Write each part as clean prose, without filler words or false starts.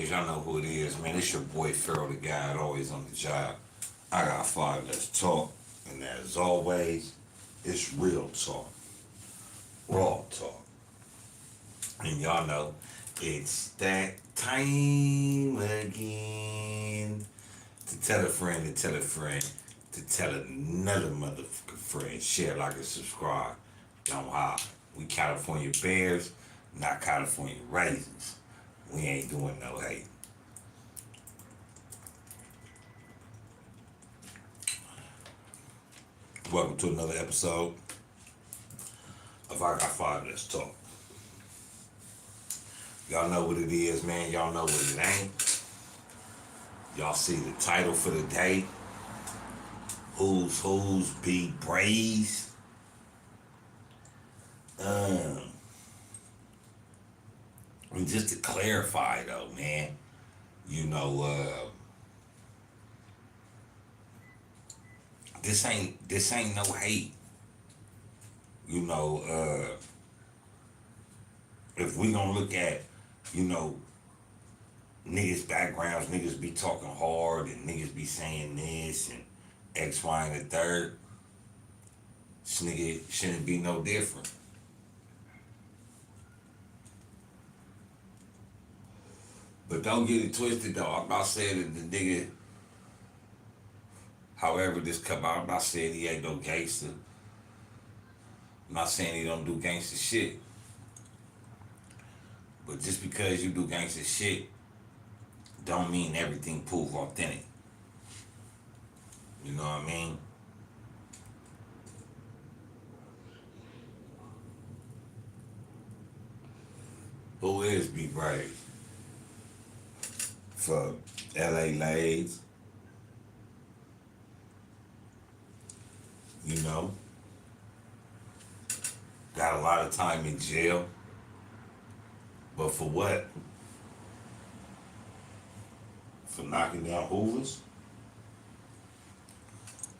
Braze, y'all know who it is, man. It's your boy Pharaoh, the guy always on the job. I got five. Let's talk. And as always, it's real talk, raw talk. And y'all know it's that time again to tell a friend to tell a friend to tell another motherfucking friend. Share, like, and subscribe. Don't hide. We California Bears, not California Raisins. We ain't doing no hate. Welcome to another episode of I Got Five. Let's Talk. Y'all know what it is, man. Y'all know what it ain't. Y'all see the title for the day. Who's be Braze. And just to clarify though, man, you know, this ain't no hate. You know, if we gonna look at, you know, niggas' backgrounds, niggas be talking hard and niggas be saying this and X, Y, and the third, this nigga shouldn't be no different. But don't get it twisted though. I'm not saying that the nigga, however this come out, I'm not saying he ain't no gangster. I'm not saying he don't do gangster shit. But just because you do gangster shit, don't mean everything prove authentic. You know what I mean? Who is Be Brave? For LA Lades, you know, got a lot of time in jail, but for what? For knocking down Hoovers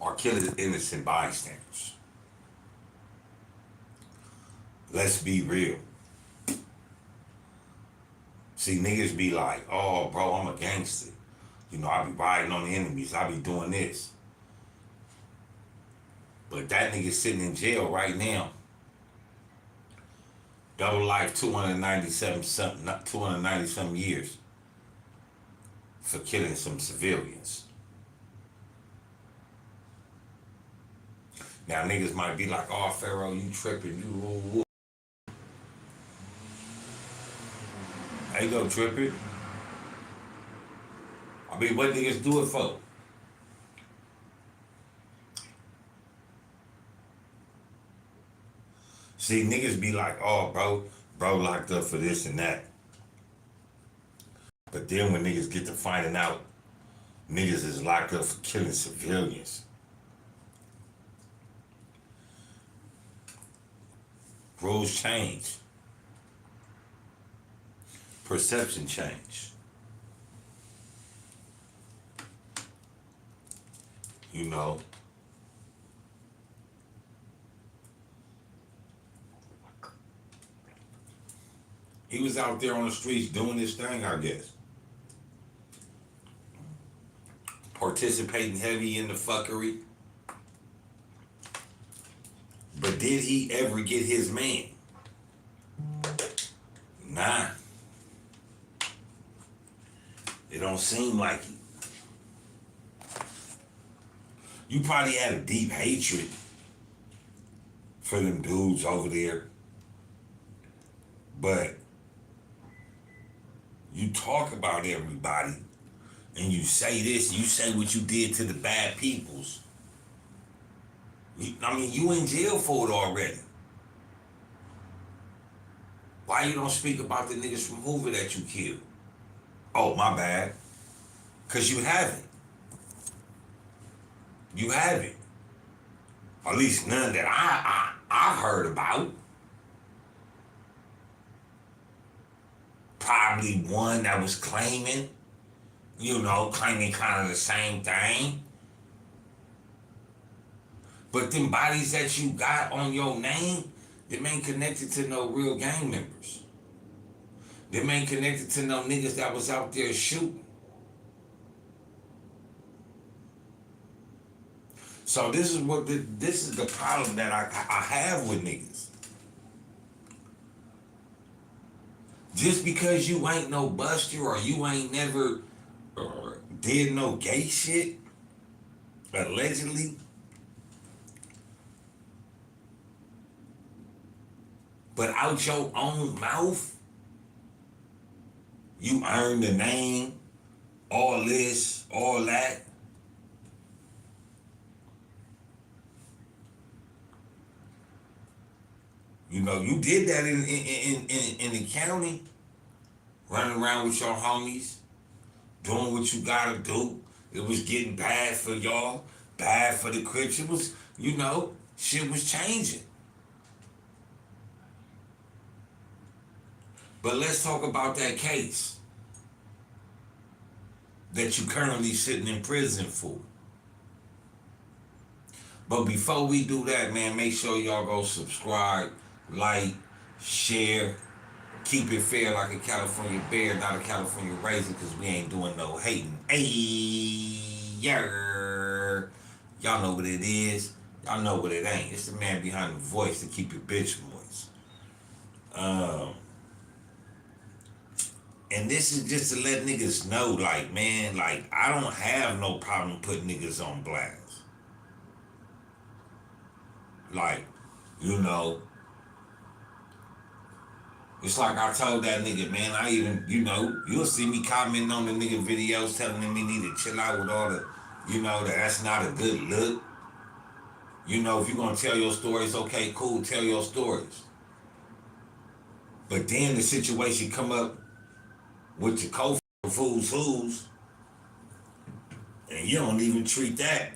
or killing innocent bystanders? Let's be real. See, niggas be like, oh, bro, I'm a gangster. You know, I be riding on the enemies. I be doing this. But that nigga sitting in jail right now. Double life, 290 something years for killing some civilians. Now, niggas might be like, oh, Pharaoh, you tripping, you woo. Ain't no tripping. I mean, what niggas do it for? See, niggas be like, oh, bro locked up for this and that. But then when niggas get to finding out niggas is locked up for killing civilians, rules change. Perception change. You know. He was out there on the streets doing his thing, I guess. Participating heavy in the fuckery. But did he ever get his man? Nah. It don't seem like it. You probably had a deep hatred for them dudes over there. But you talk about everybody and you say this, you say what you did to the bad peoples. You in jail for it already. Why you don't speak about the niggas from Hoover that you killed? Oh, my bad. Because you haven't. You haven't. At least none that I heard about. Probably one that was claiming kind of the same thing. But them bodies that you got on your name, them ain't connected to no real gang members. Them ain't connected to no niggas that was out there shooting. So this is the problem that I have with niggas. Just because you ain't no buster or you ain't never did no gay shit, allegedly, but out your own mouth, you earn the name, all this, all that. You know, you did that in the county, running around with your homies, doing what you gotta do. It was getting bad for y'all, bad for the Crips. It was, shit was changing. But let's talk about that case that you currently sitting in prison for. But before we do that, man, make sure y'all go subscribe, like, share, keep it fair like a California bear, not a California raisin, because we ain't doing no hating. Hey, yeah. Y'all know what it is. Y'all know what it ain't. It's the man behind the voice to keep your bitch moist. And this is just to let niggas know, like, man, like, I don't have no problem putting niggas on blast. Like, you know, it's like I told that nigga, man, I even, you'll see me commenting on the nigga videos telling him he need to chill out with all the, that's not a good look. If you're gonna tell your stories, okay, cool, tell your stories. But then the situation come up with your co-whoswho's, and you don't even treat that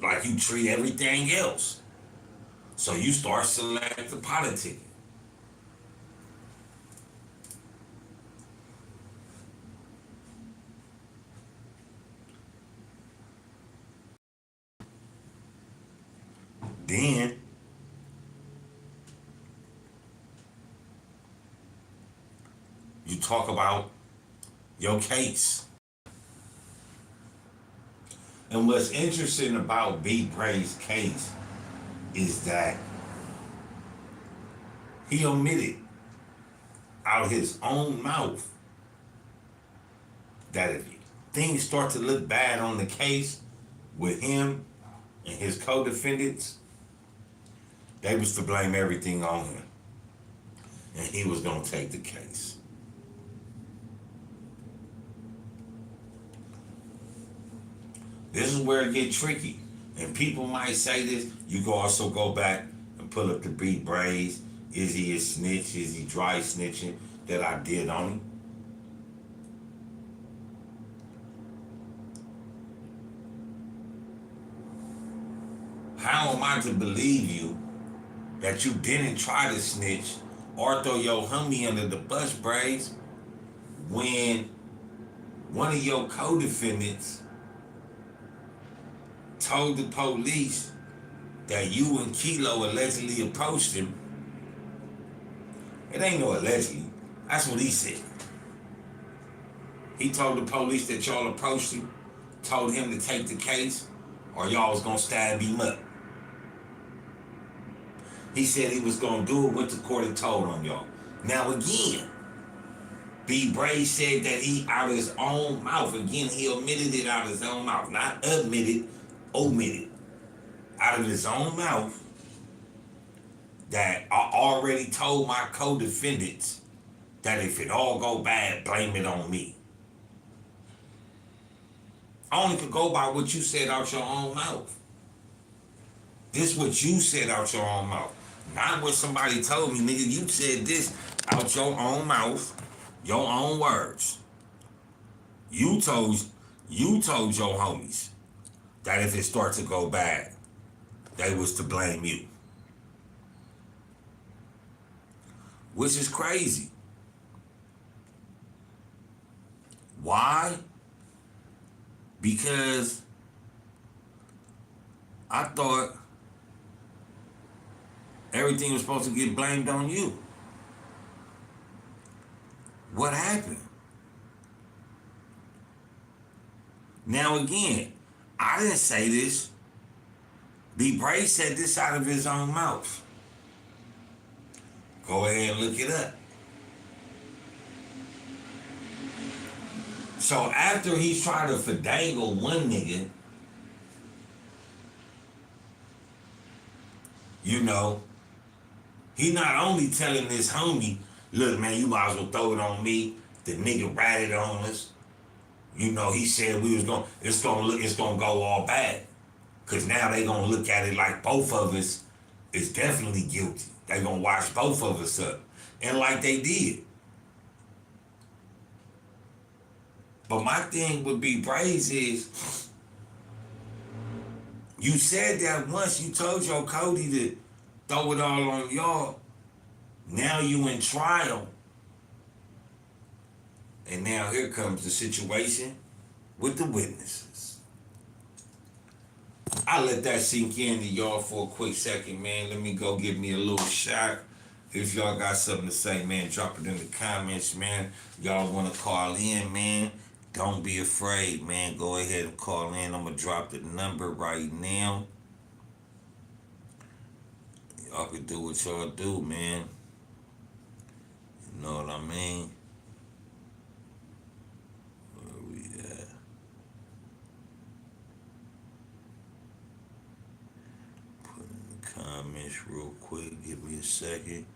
like you treat everything else. So you start selective politicking. Then you talk about your case. And what's interesting about Braze's case is that he omitted out his own mouth that if things start to look bad on the case with him and his co-defendants, they was to blame everything on him. And he was gonna take the case. This is where it get tricky. And people might say this, you can also go back and pull up the beat Braze. Is he a snitch? Is he dry snitching that I did on him? How am I to believe you that you didn't try to snitch or throw your homie under the bus, Braze, when one of your co-defendants told the police that you and Kilo allegedly approached him? It ain't no allegedly. That's what he said. He told the police that y'all approached him, told him to take the case, or y'all was gonna stab him up. He said he was gonna do it, went to court and told on y'all. Now again, Braze said that he, out of his own mouth, again, he omitted it out of his own mouth. Not admitted, omitted. Out of his own mouth, that I already told my co-defendants that if it all go bad, blame it on me. I only could go by what you said out your own mouth. This what you said out your own mouth. Not what somebody told me, nigga. You said this out your own mouth, your own words. You told your homies that if it starts to go bad, they was to blame you. Which is crazy. Why? Because I thought everything was supposed to get blamed on you. What happened? Now again, I didn't say this. Braze said this out of his own mouth. Go ahead and look it up. So after he's trying to finagle one nigga, you know, he not only telling this homie, look man, you might as well throw it on me. The nigga ratted on us. You know, he said we was it's gonna go all bad. Cause now they gonna look at it like both of us is definitely guilty. They gonna wash both of us up. And like they did. But my thing would be Braze is, you said that once, you told your Cody to throw it all on y'all. Now you in trial. And now here comes the situation with the witnesses. I let that sink in to y'all for a quick second, man. Let me go get me a little shot. If y'all got something to say, man, drop it in the comments, man. Y'all want to call in, man, don't be afraid, man. Go ahead and call in. I'm going to drop the number right now. Y'all can do what y'all do, man. You know what I mean? Where we at? Put in the comments real quick. Give me a second.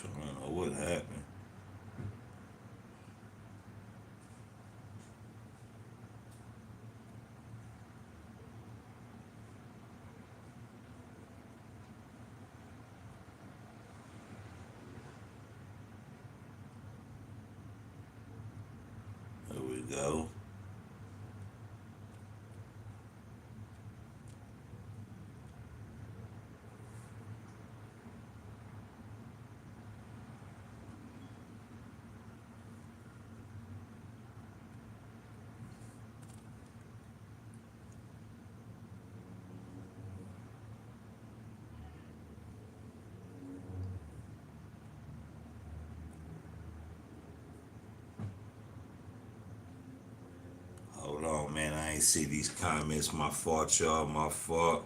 I don't know what happened. There we go. Hold on, man. I ain't see these comments. My fault, y'all. My fault.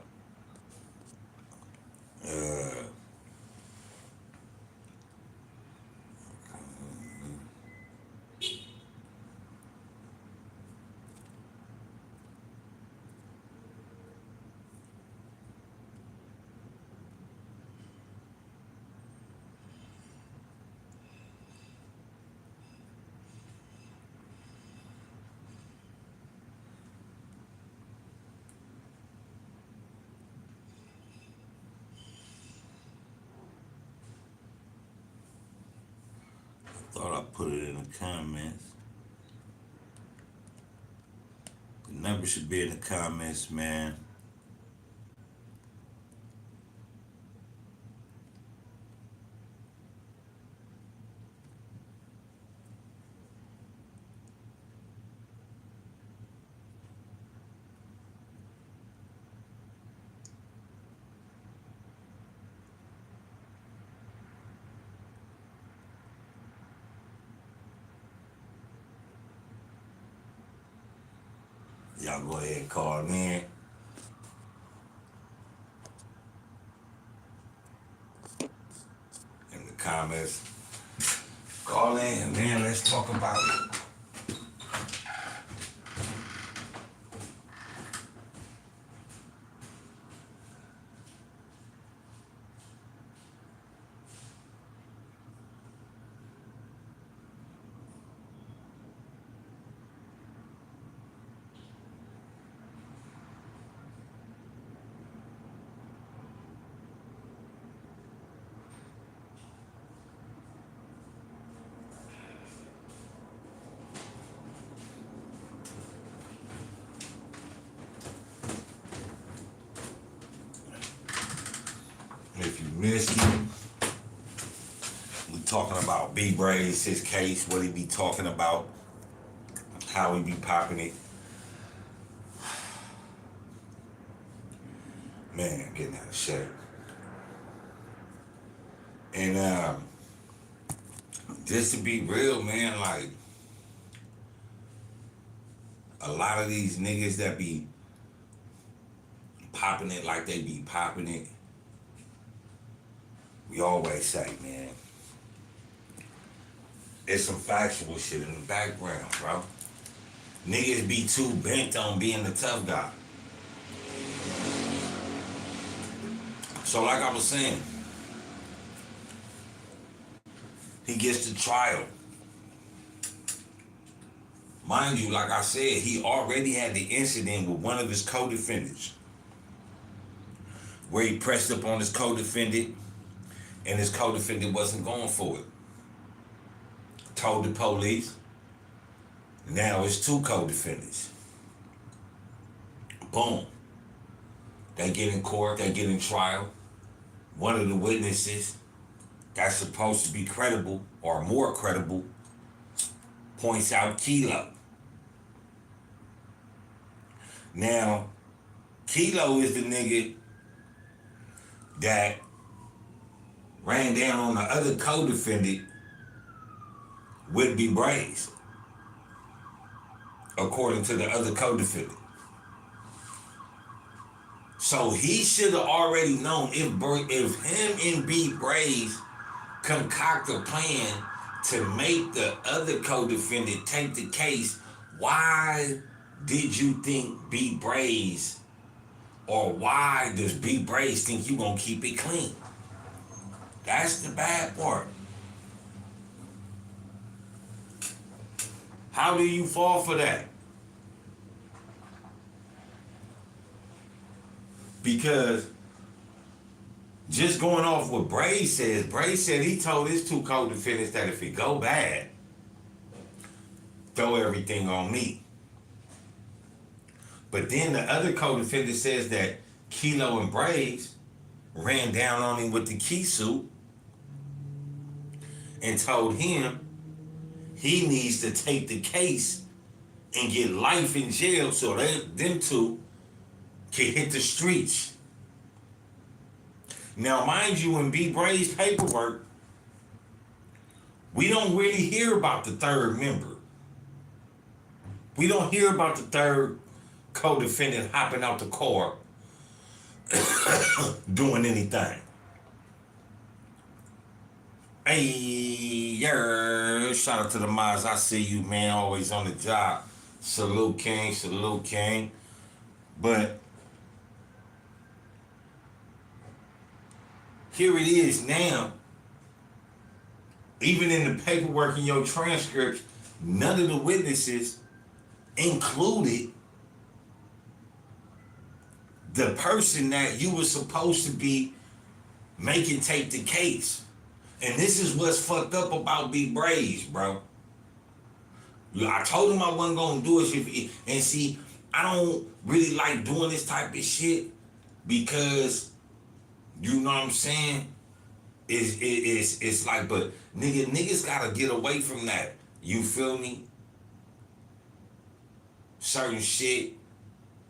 Thought I put it in the comments. The number should be in the comments, man. Y'all go ahead and call in. In the comments. Call in, man. Let's talk about it. Minsky. We talking about B Braze, his case, what he be talking about, how he be popping it. Man, I'm getting out of shape. And just to be real, man, like a lot of these niggas that be popping it like they be popping it, we always say, man, it's some factual shit in the background, bro. Niggas be too bent on being the tough guy. So like I was saying, he gets to trial. Mind you, like I said, he already had the incident with one of his co-defendants where he pressed up on his co-defendant and his co-defendant wasn't going for it. Told the police. Now it's two co-defendants. Boom. They get in court, they get in trial. One of the witnesses that's supposed to be credible or more credible points out Kilo. Now, Kilo is the nigga that ran down on the other co-defendant with B Braze, according to the other co-defendant. So he should have already known if him and B Braze concoct a plan to make the other co-defendant take the case, why did you think B Braze, or why does B Braze think you gonna keep it clean? That's the bad part. How do you fall for that? Because just going off what Braze said he told his two co-defendants that if it go bad, throw everything on me. But then the other co-defendant says that Kilo and Braze ran down on him with the key suit and told him he needs to take the case and get life in jail so them two can hit the streets. Now, mind you, in B Braze paperwork, we don't really hear about the third member. We don't hear about the third co-defendant hopping out the car doing anything. Hey, yeah, shout out to the mods. I see you, man, always on the job. Salute, King, salute, King. But here it is now. Even in the paperwork in your transcripts, none of the witnesses included the person that you were supposed to be making take the case. And this is what's fucked up about B Braze, bro. I told him I wasn't gonna do it, and see, I don't really like doing this type of shit because, you know what I'm saying? It's like, but niggas gotta get away from that. You feel me? Certain shit,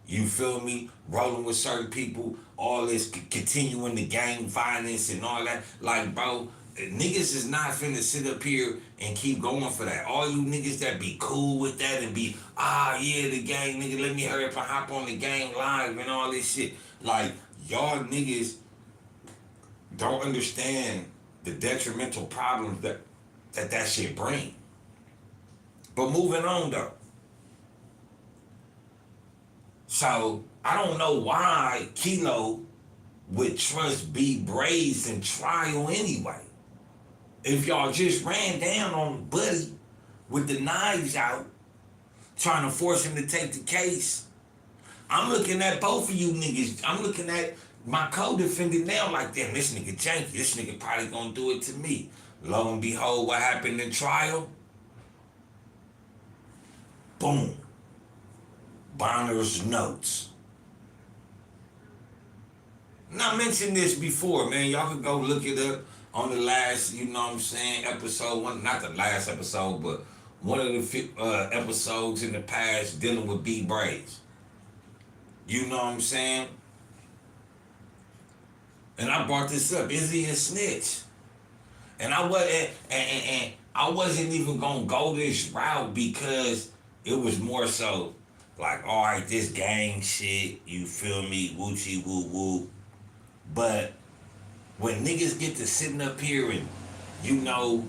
you feel me? Rolling with certain people, all this continuing the gang violence and all that. Like, bro, niggas is not finna sit up here and keep going for that. All you niggas that be cool with that and be, yeah, the gang, nigga, let me hurry up and hop on the gang live and all this shit. Like, y'all niggas don't understand the detrimental problems that shit bring. But moving on though. So I don't know why Kilo would trust B Braze in trial anyway. If y'all just ran down on Buddy with the knives out, trying to force him to take the case. I'm looking at both of you niggas. I'm looking at my co-defendant now like, damn, this nigga janky. This nigga probably gonna do it to me. Lo and behold, what happened in trial? Boom. Bonner's notes. And I mentioned this before, man. Y'all can go look it up on the last, you know what I'm saying, episode. One, not the last episode, but one of the episodes in the past dealing with B Braze. You know what I'm saying? And I brought this up. Is he a snitch? And I wasn't, and I wasn't even gonna go this route because it was more so like, all right, this gang shit. You feel me? Woochie woo woo. But when niggas get to sitting up here and you know,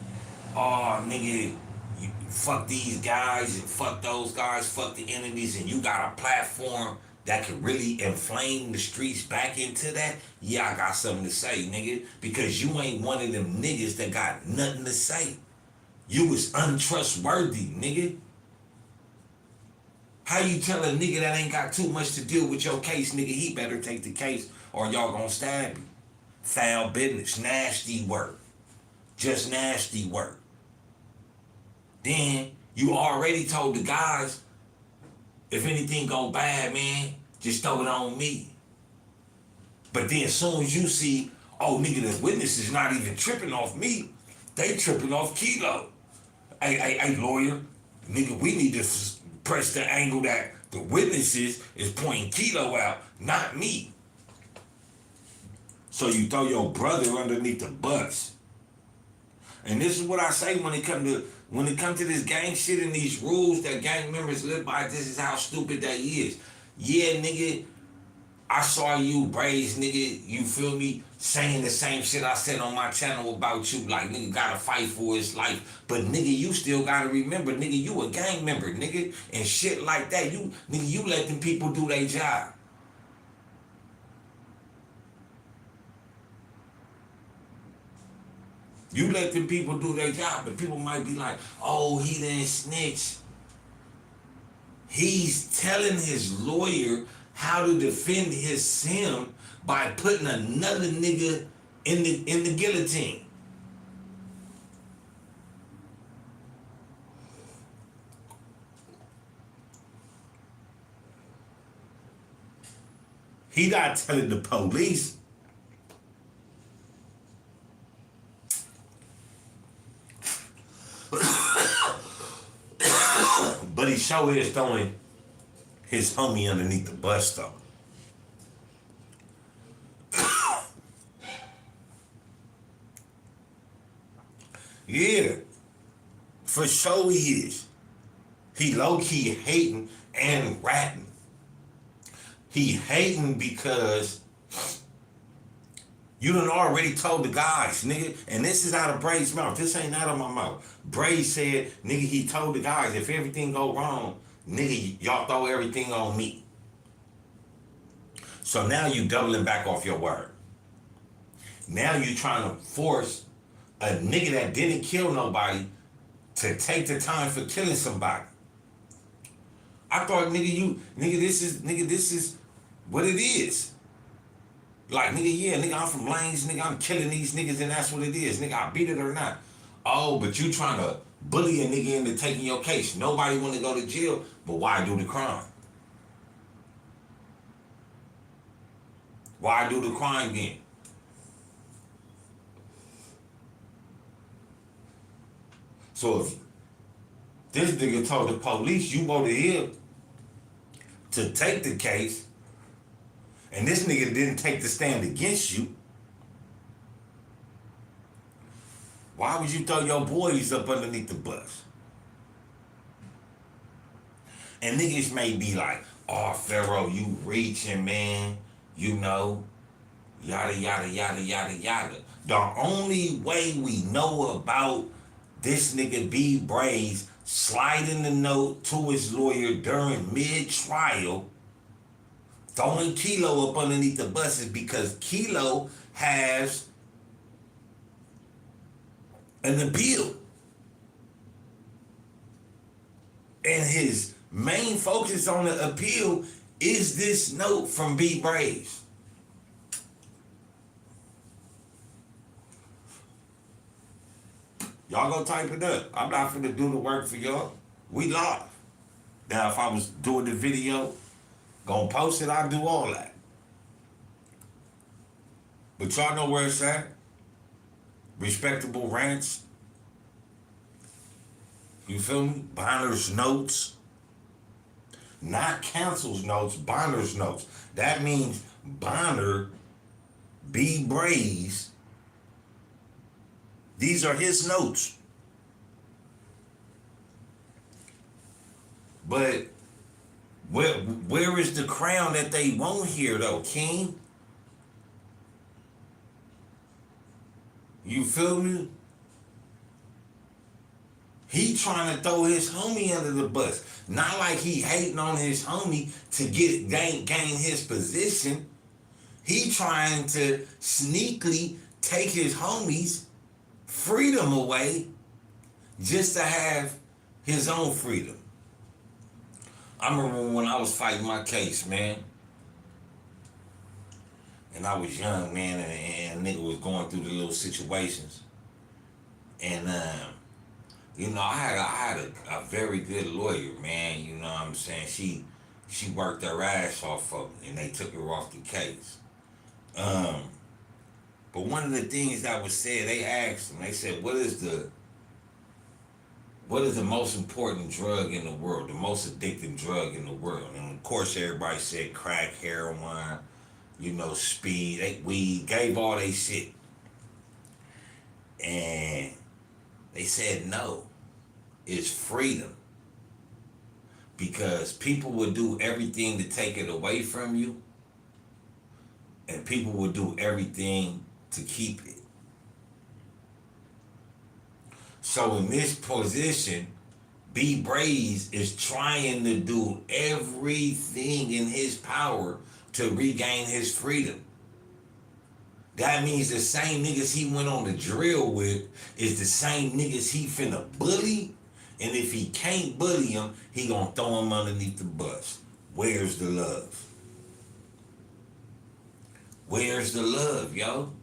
oh nigga, you fuck these guys and fuck those guys, fuck the enemies, and you got a platform that can really inflame the streets back into that, yeah, I got something to say, nigga. Because you ain't one of them niggas that got nothing to say. You was untrustworthy, nigga. How you tell a nigga that ain't got too much to deal with your case, nigga, he better take the case or y'all gonna stab you. Foul business, nasty work. Just nasty work. Then you already told the guys, if anything go bad, man, just throw it on me. But then as soon as you see, oh nigga, the witness is not even tripping off me, they tripping off Kilo. Hey, lawyer, nigga, we need to press the angle that the witnesses is pointing Kilo out, not me. So you throw your brother underneath the bus. And this is what I say when it comes to this gang shit and these rules that gang members live by. This is how stupid that is. Yeah, nigga, I saw you, Braze, nigga, you feel me, saying the same shit I said on my channel about you, like, nigga gotta fight for his life. But nigga, you still gotta remember, nigga, you a gang member, nigga, and shit like that. Nigga, you let them people do their job. You let them people do their job, but people might be like, oh, he didn't snitch. He's telling his lawyer how to defend his sim by putting another nigga in the guillotine. He not telling the police. But he sure is throwing his homie underneath the bus though. Yeah, for sure he is. He low-key hating and ratting. He hating because you done already told the guys, nigga, and this is out of Braze's mouth. This ain't out of my mouth. Braze said, nigga, he told the guys, if everything go wrong, nigga, y'all throw everything on me. So now you doubling back off your word. Now you trying to force a nigga that didn't kill nobody to take the time for killing somebody. I thought, nigga, this is what it is. Like, nigga, yeah, nigga, I'm from Lanes, nigga, I'm killing these niggas and that's what it is. Nigga, I beat it or not. Oh, but you trying to bully a nigga into taking your case. Nobody want to go to jail, but why do the crime? Why do the crime then? So if this nigga told the police you voted him to take the case, and this nigga didn't take the stand against you, why would you throw your boys up underneath the bus? And niggas may be like, oh, Pharaoh, you reaching, man, you know, yada, yada, yada, yada, yada. The only way we know about this nigga B Braze sliding the note to his lawyer during mid-trial, throwing Kilo up underneath the bus is because Kilo has an appeal. And his main focus on the appeal is this note from B Braze. Y'all go type it up. I'm not finna do the work for y'all. We live. Now, if I was doing the video, gonna post it, I'll do all that. But y'all know where it's at? Respectable rants. You feel me? Bonner's notes. Not Council's notes, Bonner's notes. That means Bonner, B. Braze. These are his notes. But where is the crown that they want here though, King? You feel me? He trying to throw his homie under the bus. Not like he hating on his homie to gain his position. He trying to sneakily take his homie's freedom away just to have his own freedom. I remember when I was fighting my case, man. And I was young, man, and nigga was going through the little situations. And you know, I had a very good lawyer, man. You know what I'm saying? She worked her ass off of me, and they took her off the case. But one of the things that was said, they asked him, they said, what is the most important drug in the world, the most addicting drug in the world? And of course, everybody said crack, heroin, you know, speed, weed, gave all they shit. And they said no, it's freedom. Because people would do everything to take it away from you, and people would do everything to keep it. So in this position, B. Braze is trying to do everything in his power to regain his freedom. That means the same niggas he went on the drill with is the same niggas he finna bully, and if he can't bully him, he gonna throw him underneath the bus. Where's the love? Where's the love, yo?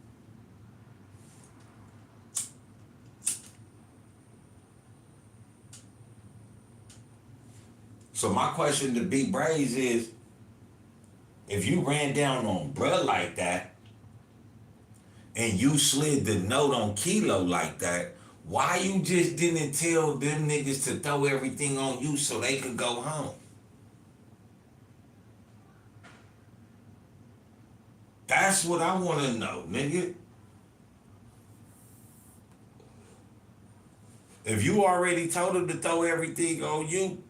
So my question to B. Braze is, if you ran down on bruh like that, and you slid the note on Kilo like that, why you just didn't tell them niggas to throw everything on you so they could go home? That's what I want to know, nigga. If you already told them to throw everything on you,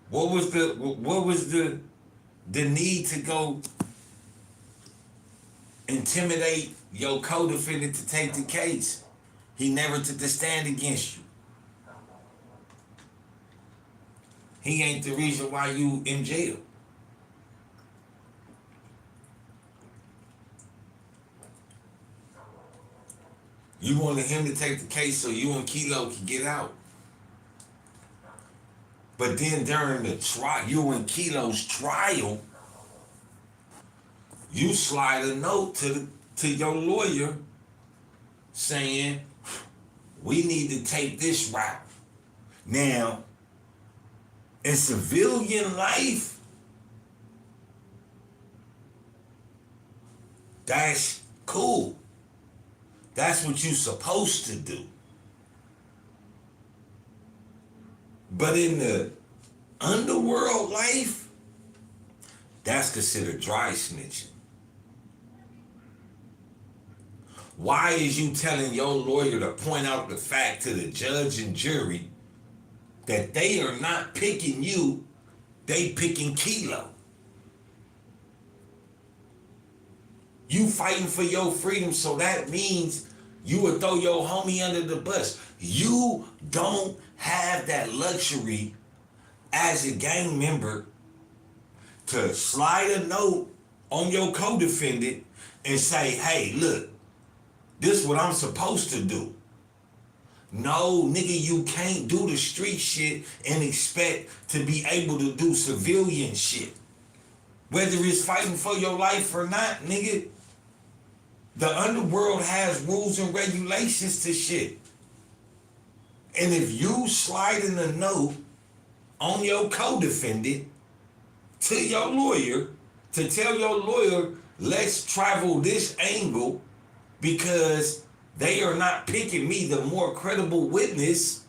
what was the need to go intimidate your co-defendant to take the case? He never took the stand against you. He ain't the reason why you in jail. You wanted him to take the case so you and Kilo could get out. But then during the trial, you and Kilo's trial, you slide a note to your lawyer saying, we need to take this route. Now, in civilian life, that's cool. That's what you're supposed to do. But in the underworld life, that's considered dry snitching. Why is you telling your lawyer to point out the fact to the judge and jury that they are not picking you, they picking Kilo? You fighting for your freedom, so that means you would throw your homie under the bus. You don't have that luxury as a gang member to slide a note on your co-defendant and say, hey, look, this is what I'm supposed to do. No, nigga, you can't do the street shit and expect to be able to do civilian shit. Whether it's fighting for your life or not, nigga, the underworld has rules and regulations to shit. And if you sliding a note on your co-defendant to your lawyer to tell your lawyer, let's travel this angle because they are not picking me. The more credible witness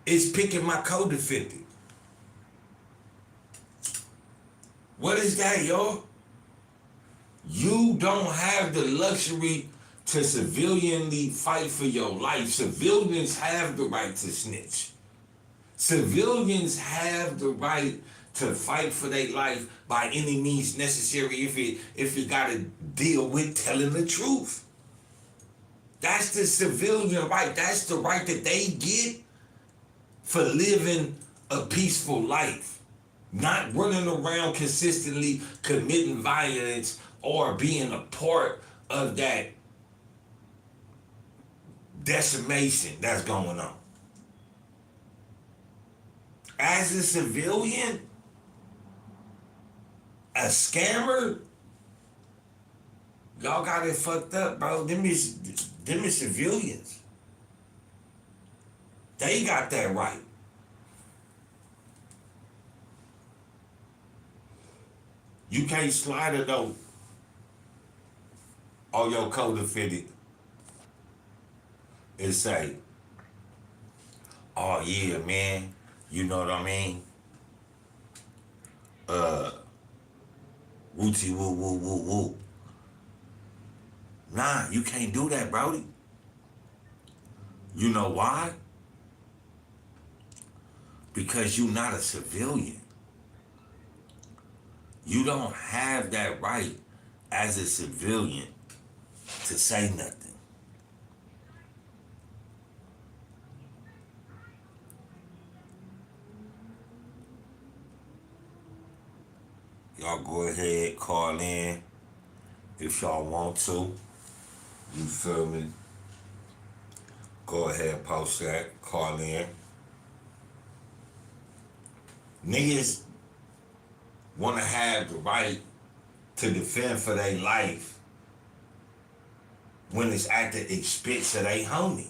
is picking my co-defendant. What is that, y'all? You don't have the luxury to civilianly fight for your life. Civilians have the right to snitch. Civilians have the right to fight for their life by any means necessary if it got to deal with telling the truth. That's the civilian right. That's the right that they get for living a peaceful life. Not running around consistently committing violence or being a part of that decimation that's going on. As a civilian, a scammer, y'all got it fucked up, bro. Them is civilians. They got that right. You can't slide it though on your co-defendant and say, oh yeah, man, you know what I mean? Wooty woo woo woo woo. Nah, you can't do that, Brody. You know why? Because you're not a civilian. You don't have that right as a civilian to say nothing. Y'all go ahead, call in if y'all want to. You feel me? Go ahead, post that, call in. Niggas want to have the right to defend for their life when it's at the expense of their homie.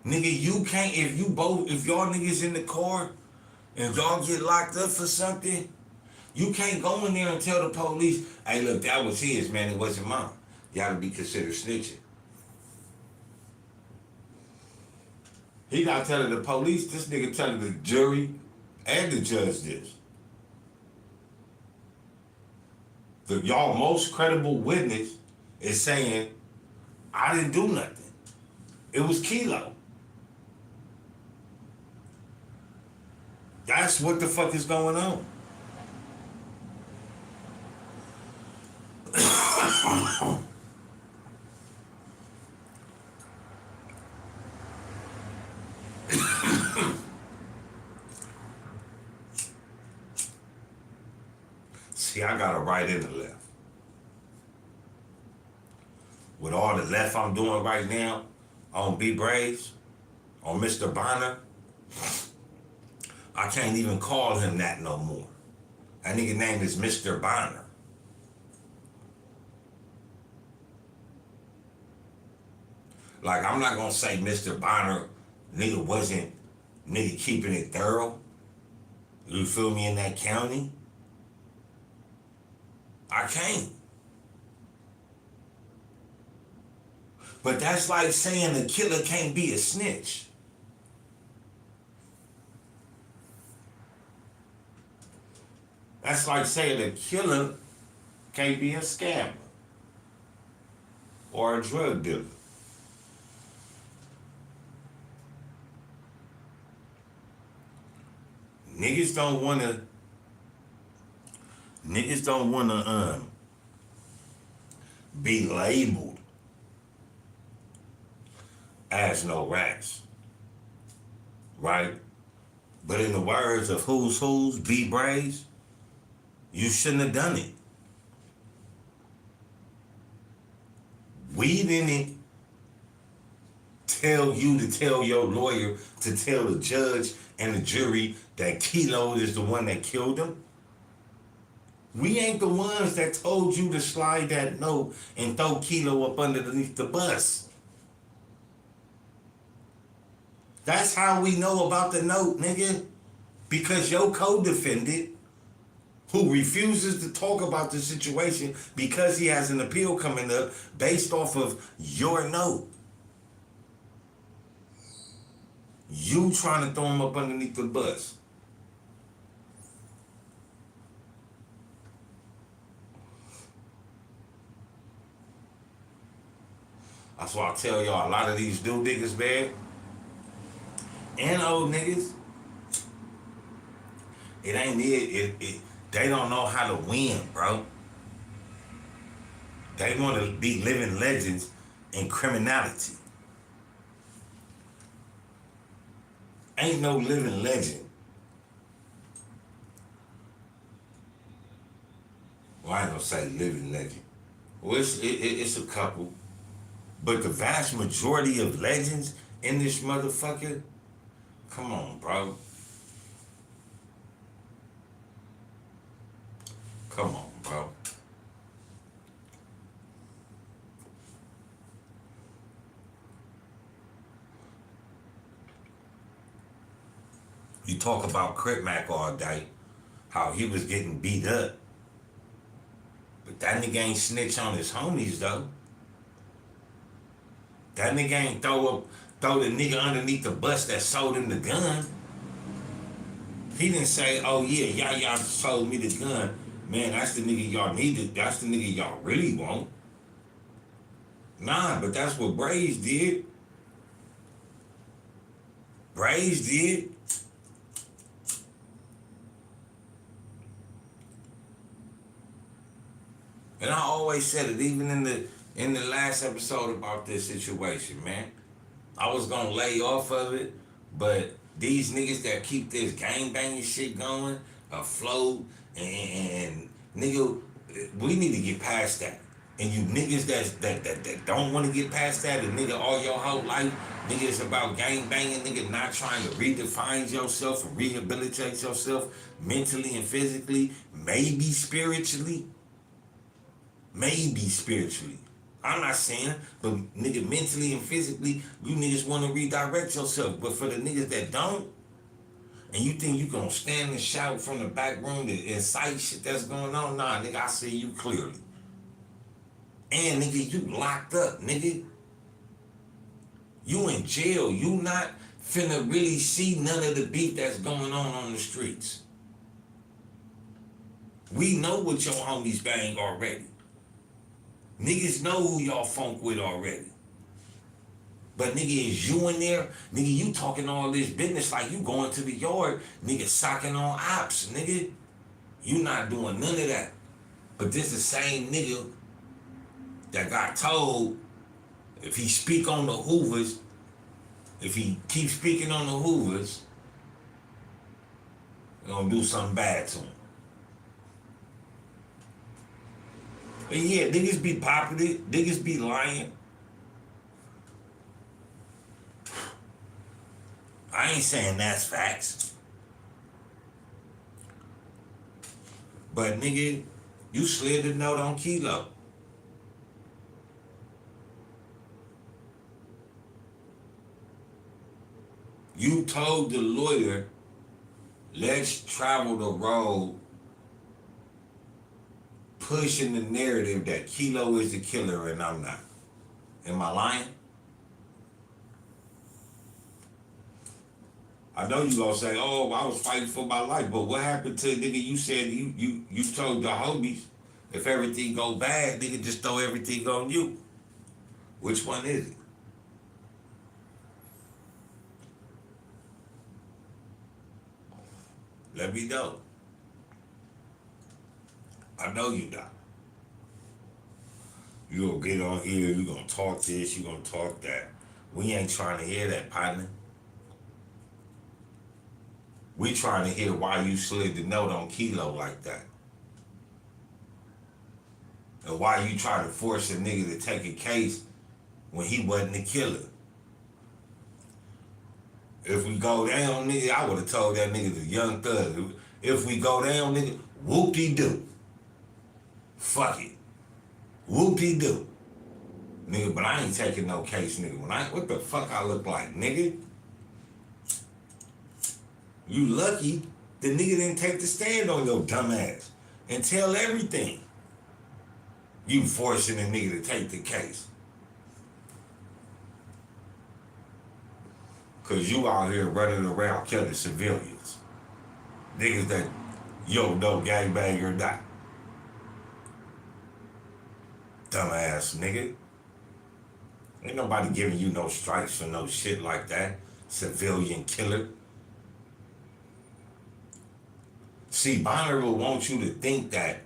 Nigga, you can't, if y'all niggas in the car and y'all get locked up for something, you can't go in there and tell the police, hey look, that was his, man, it wasn't mine. Y'all to be considered snitching. He not telling the police, this nigga telling the jury and the judge this. Y'all most credible witness is saying, I didn't do nothing. It was Kilo. That's what the fuck is going on. See, I got a right and a left. With all the left I'm doing right now on Braze, on Mr. Bonner, I can't even call him that no more. That nigga name is Mr. Bonner. Like, I'm not gonna say Mr. Bonner, nigga wasn't nigga keeping it thorough. You feel me, in that county? I can't. But that's like saying a killer can't be a snitch. That's like saying a killer can't be a scammer or a drug dealer. Niggas don't wanna be labeled as no rats, right? But in the words of WhosWho's, Braze, you shouldn't have done it. We didn't tell you to tell your lawyer to tell the judge and the jury that Kilo is the one that killed him. We ain't the ones that told you to slide that note and throw Kilo up underneath the bus. That's how we know about the note, nigga. Because your co-defendant, who refuses to talk about the situation because he has an appeal coming up based off of your note. You trying to throw him up underneath the bus. That's why I tell y'all, a lot of these new niggas, man, and old niggas, it ain't it. They don't know how to win, bro. They want to be living legends in criminality. Ain't no living legend. Well, I ain't gonna say living legend. Well, it's a couple. But the vast majority of legends in this motherfucker, come on, bro. Come on, bro. You talk about Crip Mac all day, how he was getting beat up. But that nigga ain't snitch on his homies, though. That nigga ain't throw the nigga underneath the bus that sold him the gun. He didn't say, oh yeah, y'all sold me the gun. Man, that's the nigga y'all needed. That's the nigga y'all really want. Nah, but that's what Braze did. Braze did. And I always said it, even in the last episode about this situation, man. I was gonna lay off of it, but these niggas that keep this gangbanging shit going, afloat, and nigga, we need to get past that. And you niggas that don't want to get past that, and nigga all your whole life, nigga, it's about gangbanging, nigga, not trying to redefine yourself and rehabilitate yourself mentally and physically, maybe spiritually. Maybe spiritually. I'm not saying, but nigga, mentally and physically, you niggas want to redirect yourself. But for the niggas that don't, and you think you gonna stand and shout from the back room to incite shit that's going on, nah, nigga, I see you clearly. And nigga, you locked up, nigga. You in jail. You not finna really see none of the beef that's going on the streets. We know what your homies bang already. Niggas know who y'all funk with already. But nigga, is you in there? Nigga, you talking all this business like you going to the yard, nigga, socking on ops, nigga. You not doing none of that. But this the same nigga that got told if he speak on the Hoovers, if he keep speaking on the Hoovers, they're gonna do something bad to him. But yeah, niggas be popular, niggas be lying. I ain't saying that's facts. But nigga, you slid the note on Kilo. You told the lawyer, let's travel the road pushing the narrative that Kilo is the killer and I'm not. Am I lying? I know you gonna say, oh, I was fighting for my life, but what happened to nigga? You said you told the homies if everything go bad, nigga, just throw everything on you. Which one is it? Let me know. I know you not. You gonna get on here, you gonna talk this, you gonna talk that. We ain't trying to hear that, partner. We trying to hear why you slid the note on Kilo like that. And why you try to force a nigga to take a case when he wasn't the killer. If we go down, nigga, I would have told that nigga the young thug. If we go down, nigga, whoop-de-doo. Fuck it. Whoop-de-doo. Nigga, but I ain't taking no case, nigga. What the fuck I look like, nigga? You lucky the nigga didn't take the stand on your dumb ass and tell everything. You forcing a nigga to take the case. Cause you out here running around killing civilians. Niggas that you don't know gangbang or not. Dumbass nigga. Ain't nobody giving you no stripes for no shit like that. Civilian killer. See, Bonner will want you to think that,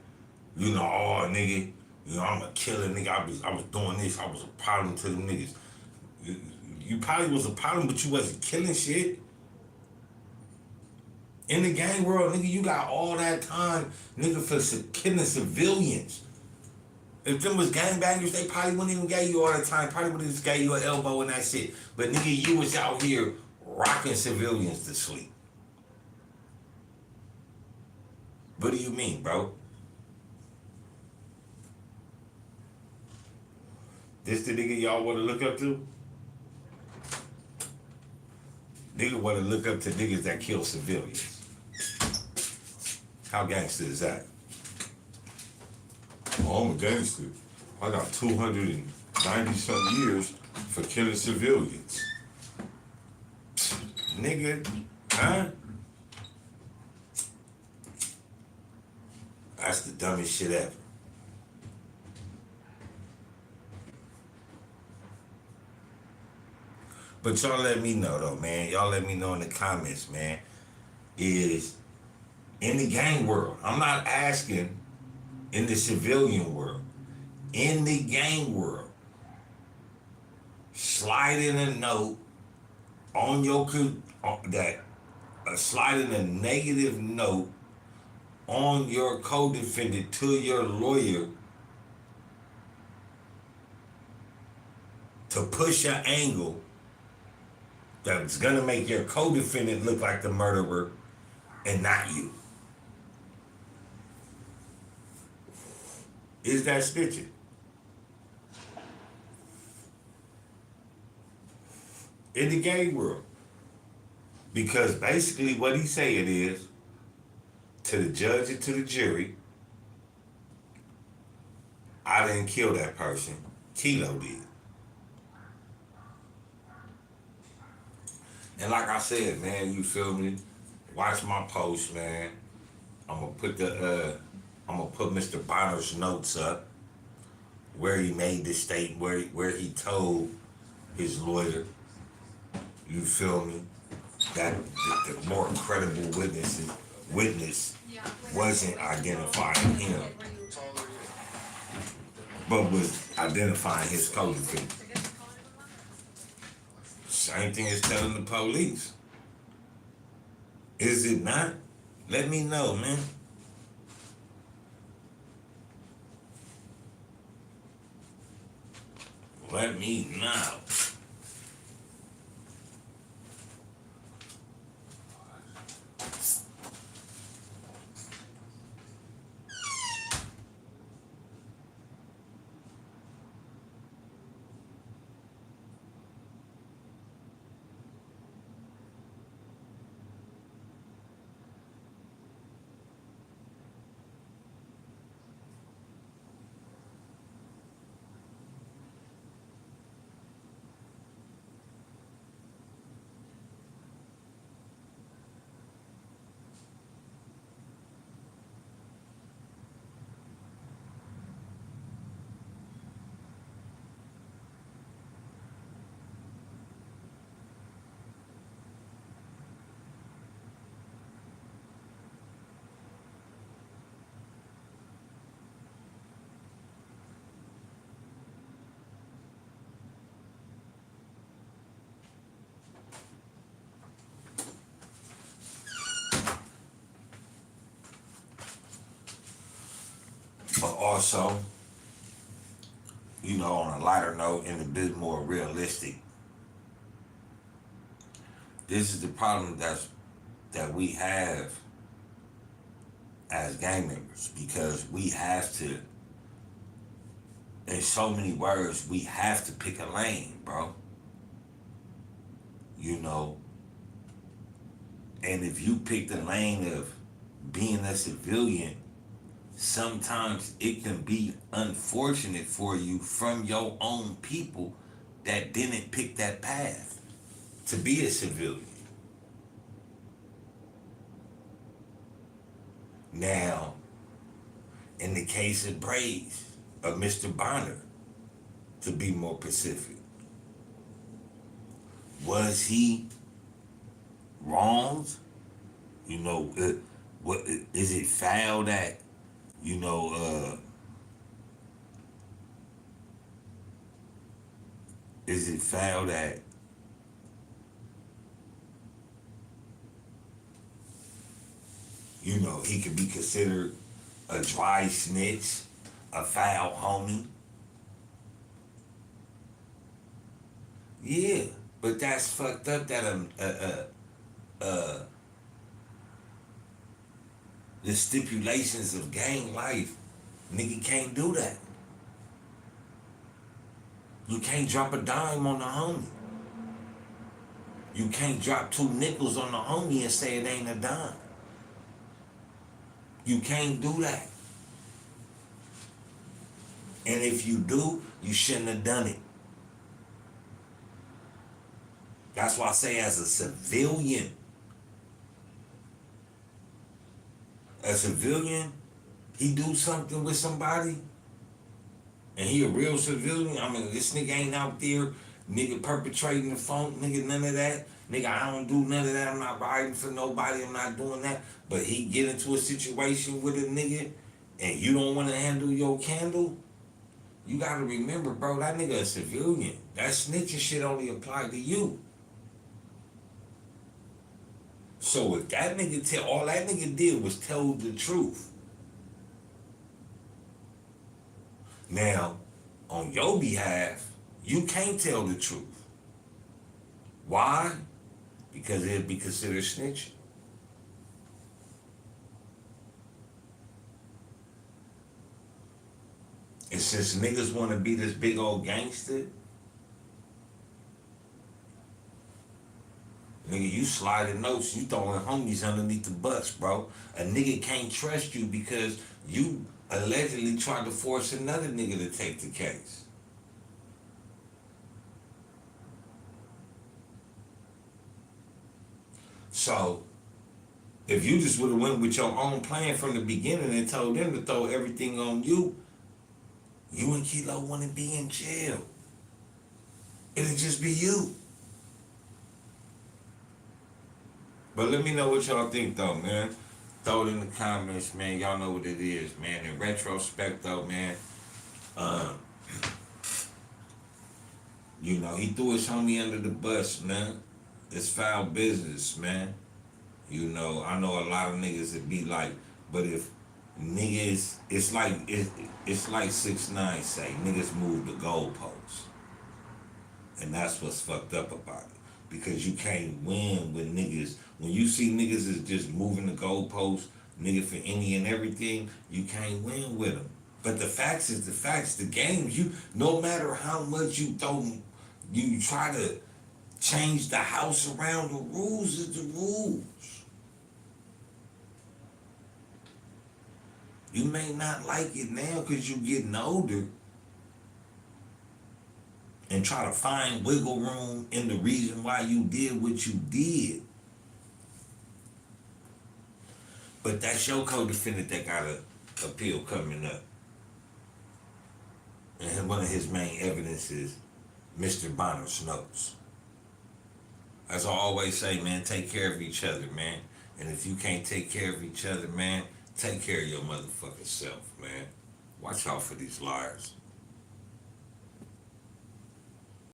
you know, oh nigga, you know, I'm a killer nigga. I was doing this. I was a problem to them niggas. You probably was a problem, but you wasn't killing shit. In the gang world, nigga, you got all that time, nigga, for killing civilians. If them was gangbangers, they probably wouldn't even get you all the time. Probably would have just gave you an elbow and that shit. But nigga, you was out here rocking civilians to sleep. What do you mean, bro? This the nigga y'all want to look up to? Nigga want to look up to niggas that kill civilians. How gangster is that? Oh, I'm a gangster. I got 290-something years for killing civilians. Nigga, huh? That's the dumbest shit ever. But y'all let me know though, man. Y'all let me know in the comments, man. Is in the gang world, I'm not asking in the civilian world, in the gang world, sliding a note on your sliding a negative note on your co-defendant to your lawyer to push an angle that's gonna make your co-defendant look like the murderer and not you. Is that snitching? In the gang world. Because basically what he's saying is, to the judge and to the jury, I didn't kill that person. Kilo did. And like I said, man, you feel me? Watch my post, man. I'm gonna put Mr. Bonner's notes up where he made this statement, where he told his lawyer, you feel me, that the more credible witness wasn't identifying him, but was identifying his co-defendant. Same thing as telling the police. Is it not? Let me know, man. Let me know. But also, you know, on a lighter note and a bit more realistic, this is the problem that we have as gang members, because we have to, in so many words, we have to pick a lane, bro. You know, And if you pick the lane of being a civilian, sometimes it can be unfortunate for you from your own people that didn't pick that path to be a civilian. Now, in the case of Braze, of Mr. Bonner, to be more specific, was he wronged? You know, what is it foul that you know? Is it foul that he could be considered a dry snitch, a foul homie? Yeah, but that's fucked up. That uh, the stipulations of gang life, nigga can't do that. You can't drop a dime on the homie. You can't drop 2 nickels on the homie and say it ain't a dime. You can't do that. And if you do, you shouldn't have done it. That's why I say as a civilian, he do something with somebody, and he a real civilian. I mean, this nigga ain't out there, nigga perpetrating the funk, nigga, none of that. Nigga, I don't do none of that. I'm not riding for nobody. I'm not doing that. But he get into a situation with a nigga, and you don't want to handle your candle. You gotta remember, bro, that nigga a civilian. That snitching shit only apply to you. So if that nigga all that nigga did was tell the truth. Now, on your behalf, you can't tell the truth. Why? Because it'd be considered snitching. And since niggas want to be this big old gangster, nigga, you sliding notes, you throwing homies underneath the bus, bro. A nigga can't trust you because you allegedly tried to force another nigga to take the case. So, if you just would have went with your own plan from the beginning and told them to throw everything on you, you and Kilo wouldn't be in jail. It'd just be you. But let me know what y'all think though, man. Throw it in the comments, man. Y'all know what it is, man. In retrospect though, man, he threw his homie under the bus, man. It's foul business, man. I know a lot of niggas that be like, but if niggas, it's like 6ix9ine say, niggas move the goalposts. And that's what's fucked up about it. Because you can't win with niggas. When you see niggas is just moving the goalposts, nigga for any and everything, you can't win with them. But the facts is the facts. The game, no matter how much you try to change the house around, the rules is the rules. You may not like it now because you're getting older and try to find wiggle room in the reason why you did what you did. But that's your co-defendant that got an appeal coming up. And one of his main evidence is Mr. Bonner's notes. As I always say, man, take care of each other, man. And if you can't take care of each other, man, take care of your motherfucking self, man. Watch out for these liars.